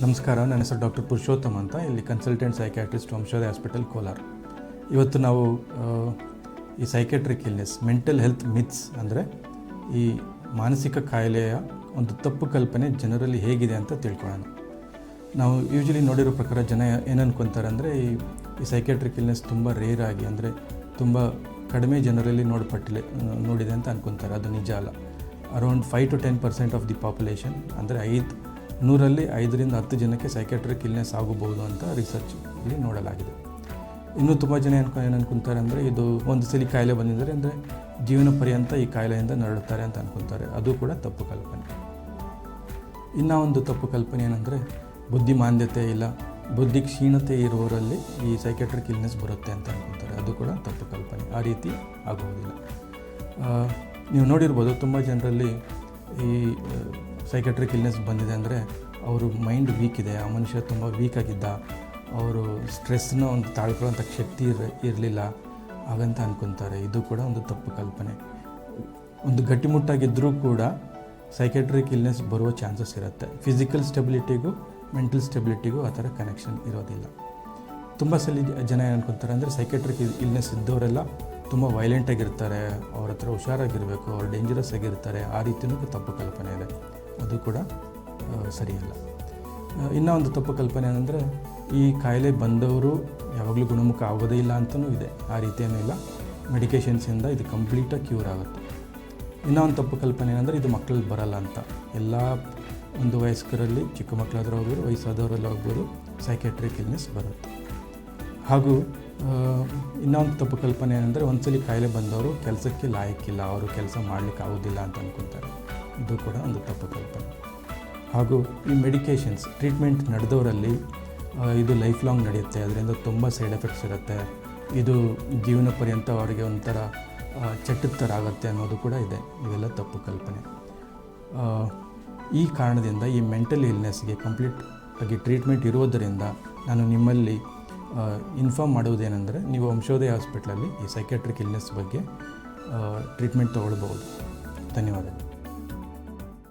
ನಮಸ್ಕಾರ, ನನ್ನ ಹೆಸರು ಡಾಕ್ಟರ್ ಪುರುಷೋತ್ತಮ್ ಅಂತ. ಇಲ್ಲಿ ಕನ್ಸಲ್ಟೆಂಟ್ ಸೈಕ್ಯಾಟ್ರಿಸ್ಟ್ ವಂಶೋದಯ ಹಾಸ್ಪಿಟಲ್ ಕೋಲಾರ. ಇವತ್ತು ನಾವು ಈ psychiatric illness, mental health myths ಅಂದರೆ ಈ ಮಾನಸಿಕ ಕಾಯಿಲೆಯ ಒಂದು ತಪ್ಪು ಕಲ್ಪನೆ ಜನರಲ್ಲಿ ಹೇಗಿದೆ ಅಂತ ತಿಳ್ಕೊಳ್ಳೋಣ. ನಾವು ಯೂಶ್ವಲಿ ನೋಡಿರೋ ಪ್ರಕಾರ ಜನ ಏನು ಅನ್ಕೊತಾರೆ ಅಂದರೆ ಈ ಸೈಕ್ಯಾಟ್ರಿಕ್ ಇಲ್ನೆಸ್ ತುಂಬ ರೇರ್ ಆಗಿ, ಅಂದರೆ ತುಂಬ ಕಡಿಮೆ ಜನರಲ್ಲಿ ನೋಡಿದೆ ಅಂತ ಅನ್ಕೊತಾರೆ. ಅದು ನಿಜ ಅಲ್ಲ. Around 5 to 10% of the population, ಅಂದರೆ 100ರಲ್ಲಿ 5ರಿಂದ 10 ಜನಕ್ಕೆ ಸೈಕ್ಯಾಟ್ರಿಕ್ ಇಲ್ನೆಸ್ ಆಗಬಹುದು ಅಂತ ರಿಸರ್ಚ್ ಇಲ್ಲಿ ನೋಡಲಾಗಿದೆ. ಇನ್ನೂ ತುಂಬ ಜನ ಏನು ಅನ್ಕೊತಾರೆ ಅಂದರೆ ಇದು ಒಂದು ಸಲ ಕಾಯಿಲೆ ಬಂದಿದ್ದಾರೆ ಅಂದರೆ ಜೀವನ ಪರ್ಯಂತ ಈ ಕಾಯಿಲೆಯಿಂದ ನರಳುತ್ತಾರೆ ಅಂತ ಅನ್ಕೊತಾರೆ. ಅದು ಕೂಡ ತಪ್ಪು ಕಲ್ಪನೆ. ಇನ್ನೂ ಒಂದು ತಪ್ಪು ಕಲ್ಪನೆ ಏನಂದರೆ ಬುದ್ಧಿಮಾಂದ್ಯತೆ ಇಲ್ಲ ಬುದ್ಧಿ ಕ್ಷೀಣತೆ ಇರುವವರಲ್ಲಿ ಈ ಸೈಕ್ಯಾಟ್ರಿಕ್ ಇಲ್ನೆಸ್ ಬರುತ್ತೆ ಅಂತ ಅನ್ಕೊತಾರೆ. ಅದು ಕೂಡ ತಪ್ಪು ಕಲ್ಪನೆ. ಆ ರೀತಿ ಆಗುವುದಿಲ್ಲ. ನೀವು ನೋಡಿರ್ಬೋದು, ತುಂಬ ಜನರಲ್ಲಿ ಈ ಸೈಕ್ಯಾಟ್ರಿಕ್ ಇಲ್ನೆಸ್ ಬಂದಿದೆ ಅಂದರೆ ಅವರು ಮೈಂಡ್ ವೀಕ್ ಇದೆ, ಆ ಮನುಷ್ಯ ತುಂಬ ವೀಕ್ ಆಗಿದ್ದ, ಅವರು ಸ್ಟ್ರೆಸ್ನ ಒಂದು ತಾಳ್ಕೊಳ್ಳೋಂಥ ಶಕ್ತಿ ಇರಲಿಲ್ಲ ಹಾಗಂತ ಅನ್ಕೊತಾರೆ. ಇದು ಕೂಡ ಒಂದು ತಪ್ಪು ಕಲ್ಪನೆ. ಒಂದು ಗಟ್ಟಿಮುಟ್ಟಾಗಿದ್ದರೂ ಕೂಡ ಸೈಕ್ಯಾಟ್ರಿಕ್ ಇಲ್ನೆಸ್ ಬರುವ ಚಾನ್ಸಸ್ ಇರುತ್ತೆ. ಫಿಸಿಕಲ್ ಸ್ಟೆಬಿಲಿಟಿಗೂ ಮೆಂಟಲ್ ಸ್ಟೆಬಿಲಿಟಿಗೂ ಆ ಥರ ಕನೆಕ್ಷನ್ ಇರೋದಿಲ್ಲ. ತುಂಬ ಸಲ ಜನ ಏನು ಅನ್ಕೊತಾರೆ ಅಂದರೆ ಸೈಕ್ಯಾಟ್ರಿಕ್ ಇಲ್ನೆಸ್ ಇದ್ದವರೆಲ್ಲ ತುಂಬ ವೈಲೆಂಟಾಗಿರ್ತಾರೆ, ಅವ್ರ ಹತ್ರ ಹುಷಾರಾಗಿರಬೇಕು, ಅವ್ರು ಡೇಂಜರಸ್ ಆಗಿರ್ತಾರೆ. ಆ ರೀತಿಯೂ ತಪ್ಪು ಕಲ್ಪನೆ ಇದೆ. ಅದು ಕೂಡ ಸರಿಯಲ್ಲ. ಇನ್ನೂ ಒಂದು ತಪ್ಪು ಕಲ್ಪನೆ ಏನಂದರೆ ಈ ಕಾಯಿಲೆ ಬಂದವರು ಯಾವಾಗಲೂ ಗುಣಮುಖ ಆಗೋದೇ ಇಲ್ಲ ಅಂತಲೂ ಇದೆ. ಆ ರೀತಿಯೂ ಇಲ್ಲ. ಮೆಡಿಕೇಷನ್ಸಿಂದ ಇದು ಕಂಪ್ಲೀಟಾಗಿ ಕ್ಯೂರ್ ಆಗುತ್ತೆ. ಇನ್ನೂ ಒಂದು ತಪ್ಪು ಕಲ್ಪನೆ ಏನಂದರೆ ಇದು ಮಕ್ಕಳಲ್ಲಿ ಬರಲ್ಲ ಅಂತ. ಎಲ್ಲ ಒಂದು ವಯಸ್ಕರಲ್ಲಿ, ಚಿಕ್ಕ ಮಕ್ಕಳಾದ್ರೂ ಆಗ್ಬೋದು, ವಯಸ್ಸಾದವರಲ್ಲಿ ಆಗ್ಬೋದು, ಸೈಕ್ಯಾಟ್ರಿಕ್ ಇಲ್ನೆಸ್ ಬರುತ್ತೆ. ಹಾಗೂ ಇನ್ನೊಂದು ತಪ್ಪು ಕಲ್ಪನೆ ಏನಂದರೆ ಒಂದ್ಸಲಿ ಕಾಯಿಲೆ ಬಂದವರು ಕೆಲಸಕ್ಕೆ ಲಾಯಕ್ಕಿಲ್ಲ, ಅವರು ಕೆಲಸ ಮಾಡಲಿಕ್ಕೆ ಆಗೋದಿಲ್ಲ ಅಂತ ಅನ್ಕೊತಾರೆ. ಇದು ಕೂಡ ಒಂದು ತಪ್ಪು ಕಲ್ಪನೆ. ಹಾಗೂ ಈ ಮೆಡಿಕೇಷನ್ಸ್ ಟ್ರೀಟ್ಮೆಂಟ್ ನಡೆದವರಲ್ಲಿ ಇದು ಲೈಫ್ ಲಾಂಗ್ ನಡೆಯುತ್ತೆ, ಅದರಿಂದ ತುಂಬ ಸೈಡ್ ಎಫೆಕ್ಟ್ಸ್ ಇರುತ್ತೆ, ಇದು ಜೀವನ ಪರ್ಯಂತ ಅವರಿಗೆ ಒಂಥರ ಚಟ್ಟದ ಥರ ಆಗುತ್ತೆ ಅನ್ನೋದು ಕೂಡ ಇದೆ. ಇವೆಲ್ಲ ತಪ್ಪು ಕಲ್ಪನೆ. ಈ ಕಾರಣದಿಂದ ಈ ಮೆಂಟಲ್ ಇಲ್ನೆಸ್ಗೆ ಕಂಪ್ಲೀಟ್ ಆಗಿ ಟ್ರೀಟ್ಮೆಂಟ್ ಇರೋದರಿಂದ ನಾನು ನಿಮ್ಮಲ್ಲಿ ಇನ್ಫಾರ್ಮ್ ಮಾಡುವುದೇನೆಂದರೆ ನೀವು ವಂಶೋದಯ ಹಾಸ್ಪಿಟ್ಲಲ್ಲಿ ಈ ಸೈಕ್ಯಾಟ್ರಿಕ್ ಇಲ್ನೆಸ್ ಬಗ್ಗೆ ಟ್ರೀಟ್ಮೆಂಟ್ ತೊಗೊಳ್ಬೋದು. ಧನ್ಯವಾದಗಳು.